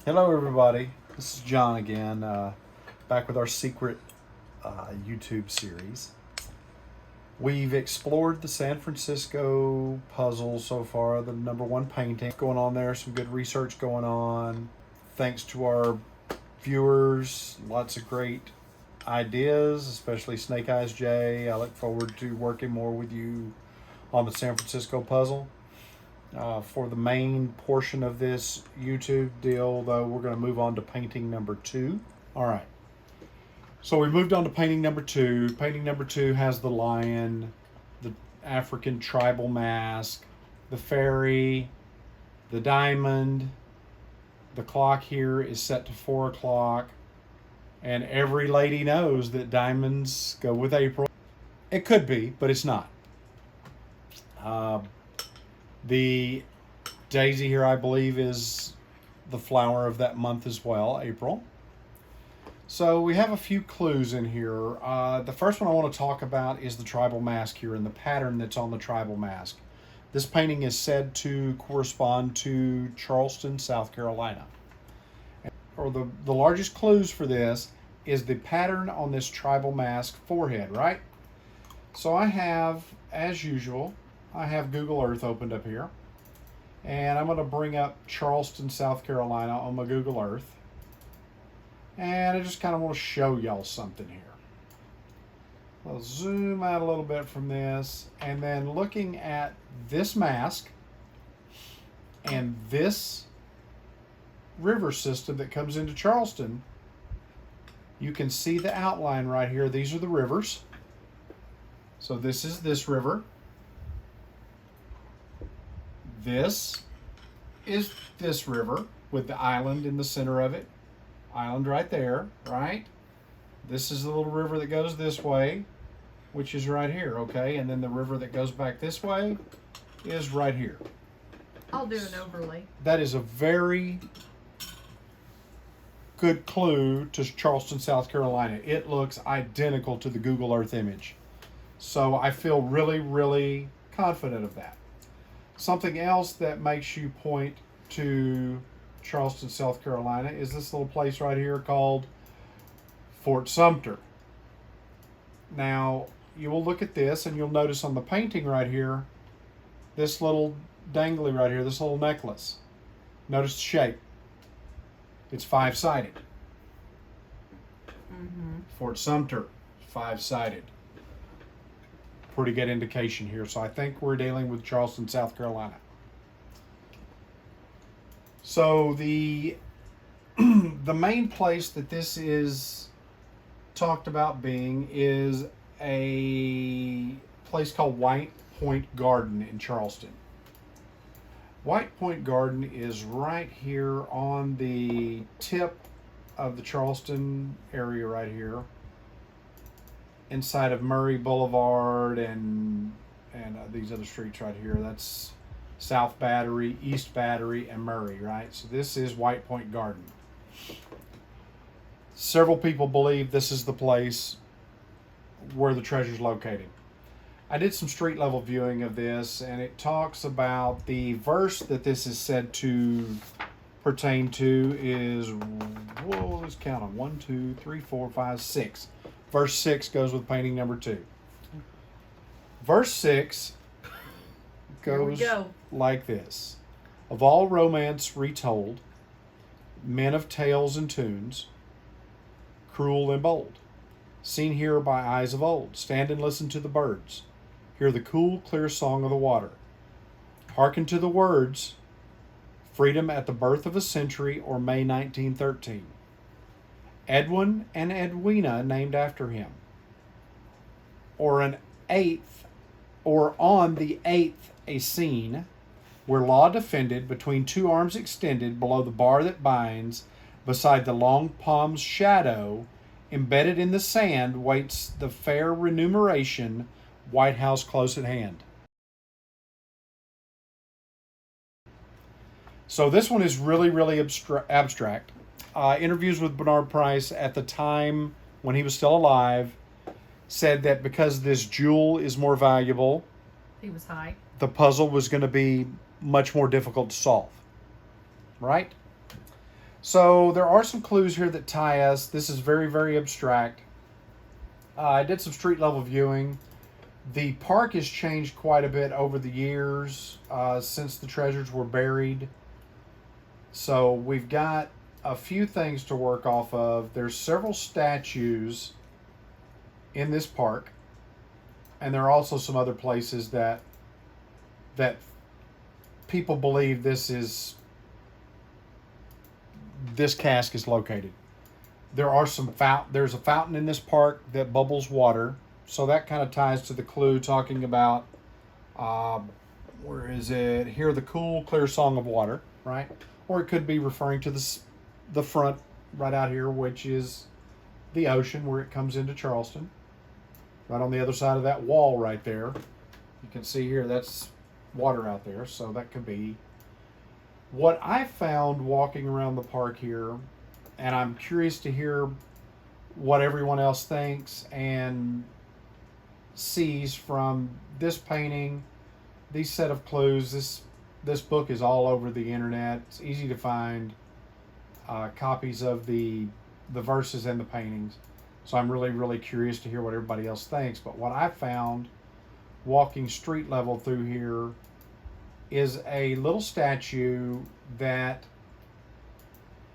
Hello, everybody. This is John again, back with our secret YouTube series. We've explored the San Francisco puzzle so far, the number one painting going on there, some good research going on. Thanks to our viewers, lots of great ideas, especially Snake Eyes Jay. I look forward to working more with you on the San Francisco puzzle. For the main portion of this YouTube deal, though, we're going to move on to painting number two. All right. So we moved on to painting number two. Painting number two has the lion, the African tribal mask, the fairy, the diamond. The clock here is set to 4 o'clock. And every lady knows that diamonds go with April. It could be, but it's not. The daisy here, I believe, is the flower of that month as well, April. So we have a few clues in here. The first one I want to talk about is the tribal mask here and the pattern that's on the tribal mask. This painting is said to correspond to Charleston, South Carolina. Or the largest clues for this is the pattern on this tribal mask forehead, right? So I have, as usual, I have Google Earth opened up here. And I'm going to bring up Charleston, South Carolina on my Google Earth. And I just kind of want to show y'all something here. I'll zoom out a little bit from this. And then looking at this mask and this river system that comes into Charleston, you can see the outline right here. These are the rivers. So this is this river. This is this river with the island in the center of it. Island right there, right? This is the little river that goes this way, which is right here, okay? And then the river that goes back this way is right here. I'll do an overlay. That is a very good clue to Charleston, South Carolina. It looks identical to the Google Earth image. So I feel really, really confident of that. Something else that makes you point to Charleston, South Carolina is this little place right here called Fort Sumter. Now, you will look at this and you'll notice on the painting right here, this little dangly right here, this little necklace. Notice the shape. It's 5-sided. Fort Sumter, 5-sided. Pretty good indication here. So I think we're dealing with Charleston, South Carolina. So the main place that this is talked about being is a place called White Point Garden in Charleston. White Point Garden is right here on the tip of the Charleston area right here, inside of Murray Boulevard and these other streets right here. That's South Battery, East Battery, and Murray, right? So this is White Point Garden. Several people believe this is the place where the treasure is located. I did some street level viewing of this, and it talks about the verse that this is said to pertain to is, whoa, let's count them. 1, 2, 3, 4, 5, 6. Verse 6 goes with painting number 2. Verse 6 goes like this. Of all romance retold, men of tales and tunes, cruel and bold, seen here by eyes of old, stand and listen to the birds, hear the cool, clear song of the water, hearken to the words, freedom at the birth of a century or May 1913. Edwin and Edwina named after him, or on the 8th a scene where law defended between two arms extended below the bar that binds, beside the long palm's shadow, embedded in the sand waits the fair remuneration, White House close at hand. So this one is really, really abstract. Interviews with Bernard Price at the time when he was still alive said that because this jewel is more valuable, He was high. the puzzle was going to be much more difficult to solve. Right? So there are some clues here that tie us. This is very, very abstract. I did some street level viewing. The park has changed quite a bit over the years since the treasures were buried. So we've got a few things to work off of. There's several statues in this park, and there are also some other places that people believe this cask is located. There's a fountain in this park that bubbles water, so that kind of ties to the clue talking about where is it? Hear the cool, clear song of water, right? Or it could be referring to the front right out here, which is the ocean where it comes into Charleston. Right on the other side of that wall right there. You can see here, that's water out there, so that could be. What I found walking around the park here, and I'm curious to hear what everyone else thinks and sees from this painting, these set of clues. This book is all over the internet. It's easy to find copies of the verses and the paintings. So I'm really, really curious to hear what everybody else thinks. But what I found walking street level through here is a little statue that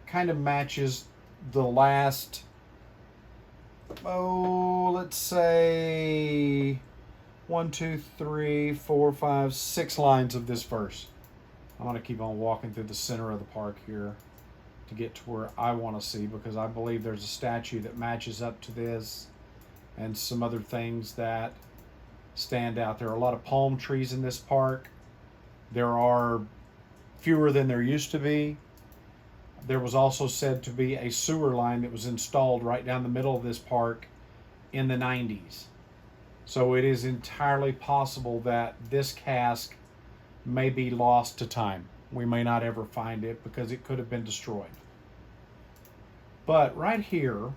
kind of matches the last, let's say 1, 2, 3, 4, 5, 6 lines of this verse. I'm going to keep on walking through the center of the park here to get to where I want to see, because I believe there's a statue that matches up to this and some other things that stand out. There are a lot of palm trees in this park. There are fewer than there used to be. There was also said to be a sewer line that was installed right down the middle of this park in the 90s. So it is entirely possible that this cask may be lost to time. We may not ever find it because it could have been destroyed. But right here,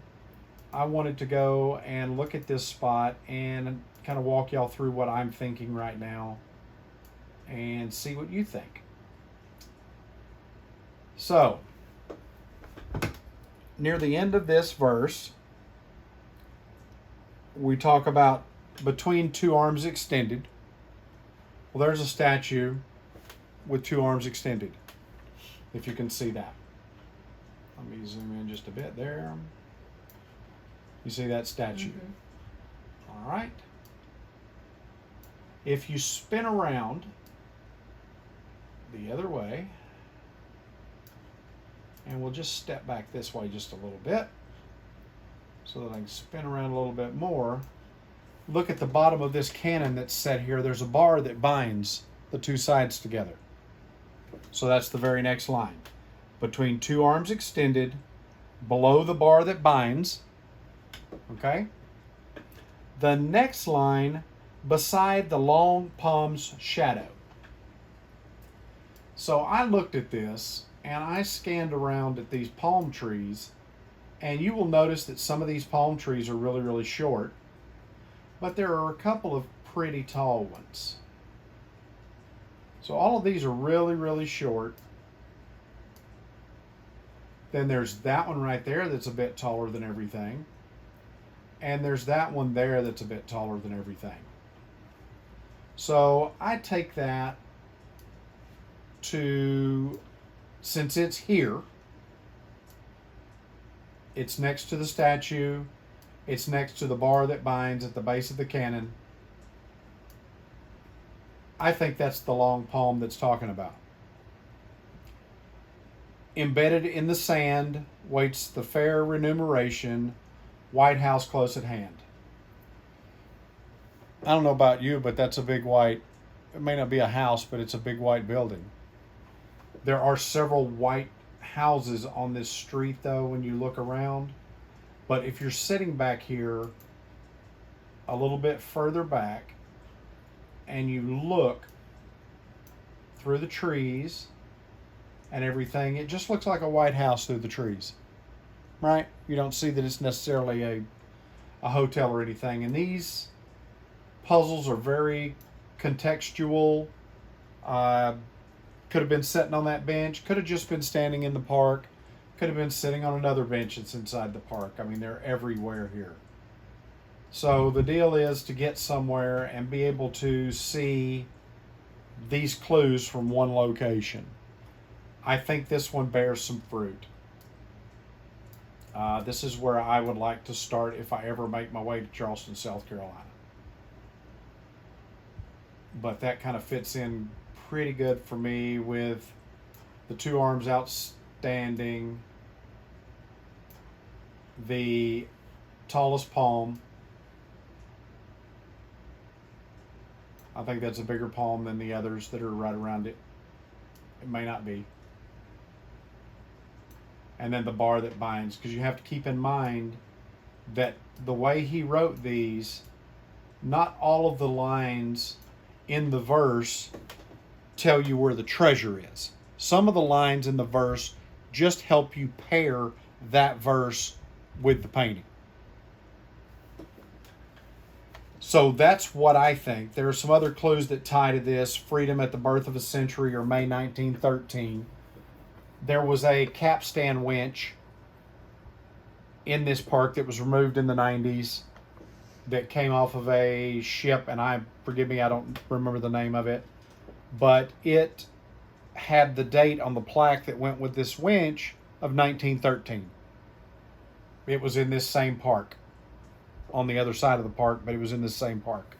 I wanted to go and look at this spot and kind of walk y'all through what I'm thinking right now and see what you think. So, near the end of this verse, we talk about between two arms extended. Well, there's a statue with two arms extended, if you can see that. Let me zoom in just a bit there. You see that statue? Mm-hmm. All right. If you spin around the other way, and we'll just step back this way just a little bit so that I can spin around a little bit more. Look at the bottom of this cannon that's set here. There's a bar that binds the two sides together. So that's the very next line. Between two arms extended, below the bar that binds. Okay? The next line, beside the long palm's shadow. So I looked at this and I scanned around at these palm trees, and you will notice that some of these palm trees are really, really short, but there are a couple of pretty tall ones. So all of these are really, really short. Then there's that one right there that's a bit taller than everything. And there's that one there that's a bit taller than everything. So I take that to, since it's here, it's next to the statue, it's next to the bar that binds at the base of the cannon. I think that's the long palm that's talking about. Embedded in the sand waits the fair remuneration, White House close at hand. I don't know about you, but that's a big white, it may not be a house, but it's a big white building. There are several white houses on this street though when you look around. But if you're sitting back here a little bit further back and you look through the trees and everything, it just looks like a white house through the trees, right? You don't see that it's necessarily a hotel or anything. And these puzzles are very contextual. Could have been sitting on that bench, could have just been standing in the park, Could have been sitting on another bench that's inside the park. I mean, they're everywhere here. So the deal is to get somewhere and be able to see these clues from one location. I think this one bears some fruit. This is where I would like to start if I ever make my way to Charleston, South Carolina. But that kind of fits in pretty good for me with the two arms outstanding, the tallest palm. I think that's a bigger palm than the others that are right around it. It may not be. And then the bar that binds, because you have to keep in mind that the way he wrote these, not all of the lines in the verse tell you where the treasure is. Some of the lines in the verse just help you pair that verse with the painting. So that's what I think. There are some other clues that tie to this. Freedom at the birth of a century, or May 1913. There was a capstan winch in this park that was removed in the 90s that came off of a ship, and forgive me, I don't remember the name of it, but it had the date on the plaque that went with this winch of 1913. It was in this same park, on the other side of the park, but it was in this same park.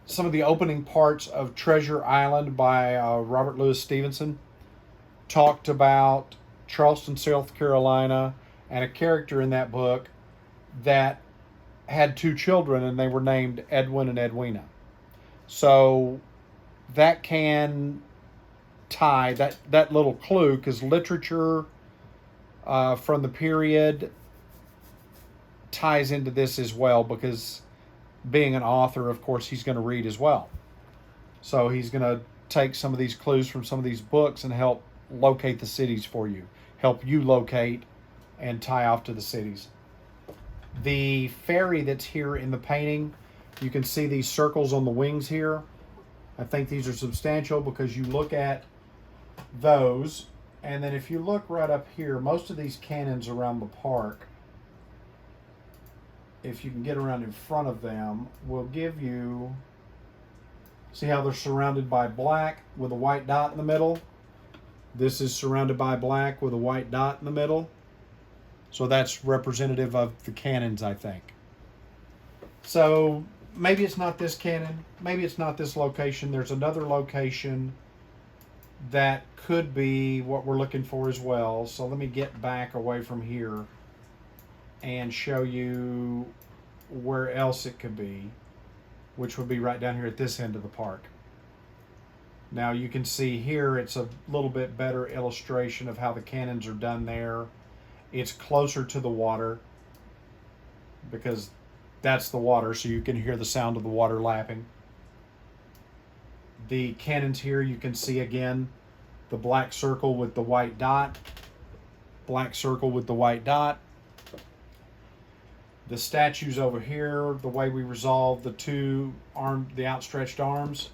Some of the opening parts of Treasure Island by Robert Louis Stevenson talked about Charleston, South Carolina, and a character in that book that had two children, and they were named Edwin and Edwina. So that can tie that little clue, because literature from the period ties into this as well, because being an author, of course, he's going to read as well. So he's going to take some of these clues from some of these books and help locate the cities for you, help you locate and tie off to the cities. The ferry that's here in the painting, you can see these circles on the wings here. I think these are substantial because you look at those, and then if you look right up here, most of these cannons around the park, if you can get around in front of them, will give you, see how they're surrounded by black with a white dot in the middle? This is surrounded by black with a white dot in the middle. So that's representative of the cannons, I think. So maybe it's not this cannon, maybe it's not this location. There's another location that could be what we're looking for as well. So let me get back away from here and show you where else it could be, which would be right down here at this end of the park. Now you can see here it's a little bit better illustration of how the cannons are done there. It's closer to the water because that's the water, so you can hear the sound of the water lapping. The cannons here, you can see again the black circle with the white dot, black circle with the white dot. The statues over here, the way we resolve the the outstretched arms,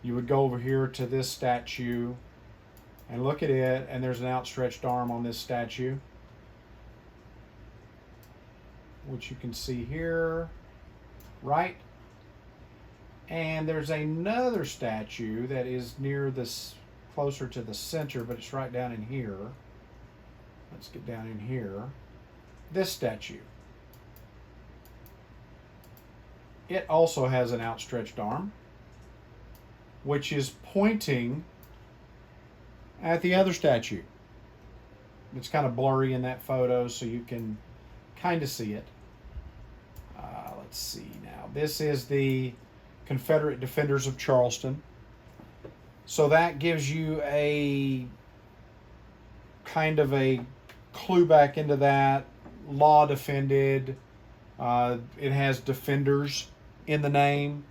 you would go over here to this statue and look at it, and there's an outstretched arm on this statue, which you can see here, right? And there's another statue that is near this, closer to the center, but it's right down in here. Let's get down in here. This statue. It also has an outstretched arm, which is pointing at the other statue. It's kind of blurry in that photo, so you can kind of see it. Let's see now. This is the Confederate Defenders of Charleston. So that gives you a kind of a clue back into that. Law defended. It has defenders in the name,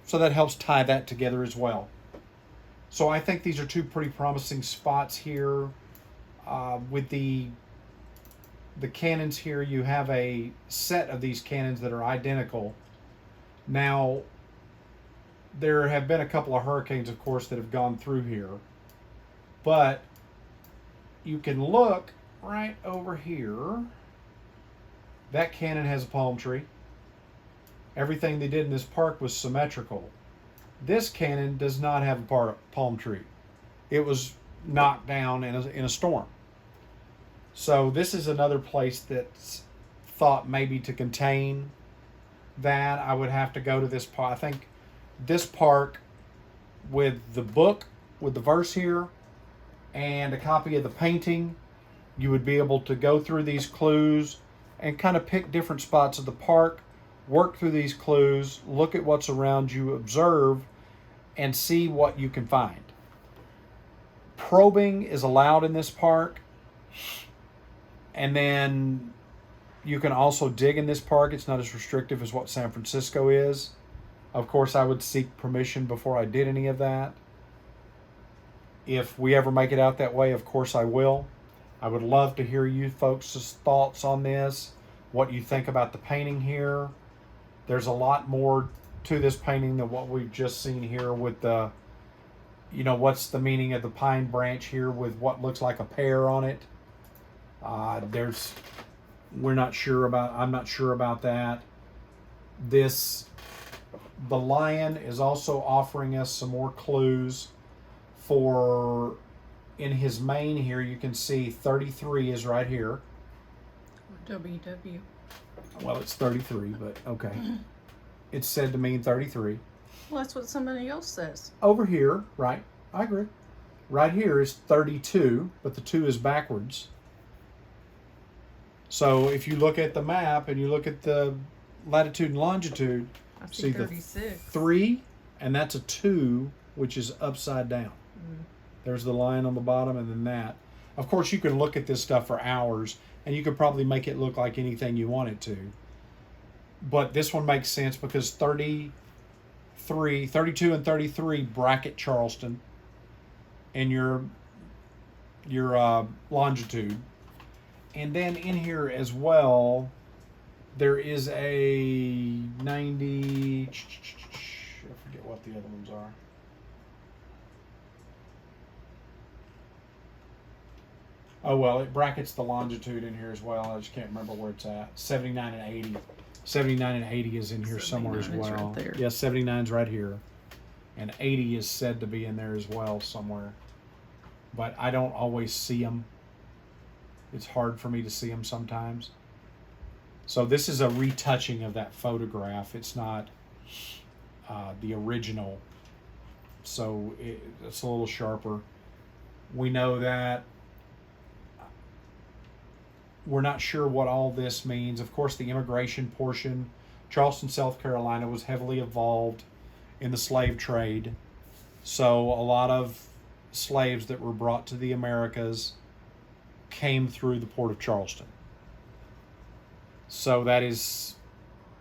so that helps tie that together as well. So I think these are two pretty promising spots here. With the cannons here, you have a set of these cannons that are identical. Now, there have been a couple of hurricanes, of course, that have gone through here, but you can look right over here. That cannon has a palm tree. Everything they did in this park was symmetrical. This cannon does not have a palm tree. It was knocked down in a storm. So this is another place that's thought maybe to contain that. I would have to go to this park. I think this park with the book, with the verse here, and a copy of the painting, you would be able to go through these clues and kind of pick different spots of the park, work through these clues, look at what's around you, observe, and see what you can find. Probing is allowed in this park. And then you can also dig in this park. It's not as restrictive as what San Francisco is. Of course, I would seek permission before I did any of that. If we ever make it out that way, of course I will. I would love to hear you folks' thoughts on this, what you think about the painting here. There's a lot more to this painting than what we've just seen here with the, what's the meaning of the pine branch here with what looks like a pear on it. I'm not sure about that. The lion is also offering us some more clues for, in his mane here, you can see 33 is right here. WW. Well, it's 33, but okay. It's said to mean 33. Well, that's what somebody else says. Over here, right, I agree. Right here is 32, but the 2 is backwards. So if you look at the map and you look at the latitude and longitude, I see the 36. 3, and that's a 2, which is upside down. There's the line on the bottom, and then that. Of course, you can look at this stuff for hours, and you could probably make it look like anything you want it to. But this one makes sense because 32 and 33 bracket Charleston in your longitude. And then in here as well, there is a 90, I forget what the other ones are. Oh, well, it brackets the longitude in here as well. I just can't remember where it's at. 79 and 80. 79 and 80 is in here somewhere as 79 is well. right there. Yeah, 79 is right here. And 80 is said to be in there as well somewhere. But I don't always see them. It's hard for me to see them sometimes. So this is a retouching of that photograph. It's not the original. So it's a little sharper. We know that we're not sure what all this means. Of course, the immigration portion, Charleston, South Carolina was heavily involved in the slave trade. So a lot of slaves that were brought to the Americas came through the port of Charleston. So that is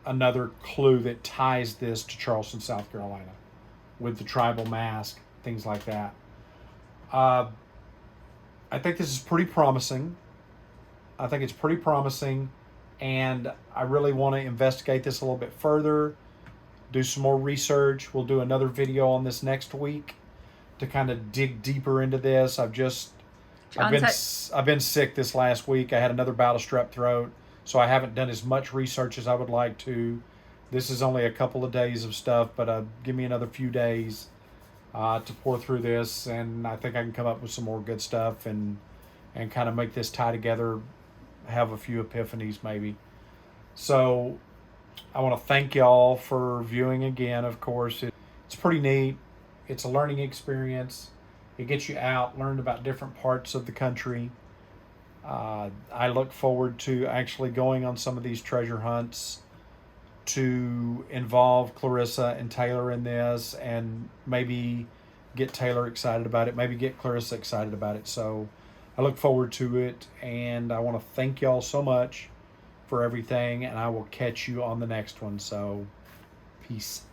another clue that ties this to Charleston, South Carolina, with the tribal mask, things like that. I think this is pretty promising. I think it's pretty promising, and I really want to investigate this a little bit further, do some more research. We'll do another video on this next week to kind of dig deeper into this. I've been sick this last week. I had another bout of strep throat, so I haven't done as much research as I would like to. This is only a couple of days of stuff, but give me another few days to pour through this, and I think I can come up with some more good stuff and kind of make this tie together, have a few epiphanies maybe. So I want to thank y'all for viewing again. Of course, it's pretty neat. It's a learning experience. It gets you out, learn about different parts of the country. I look forward to actually going on some of these treasure hunts to involve Clarissa and Taylor in this, and maybe get Taylor excited about it, maybe get Clarissa excited about it. So I look forward to it, and I want to thank y'all so much for everything, and I will catch you on the next one. So peace.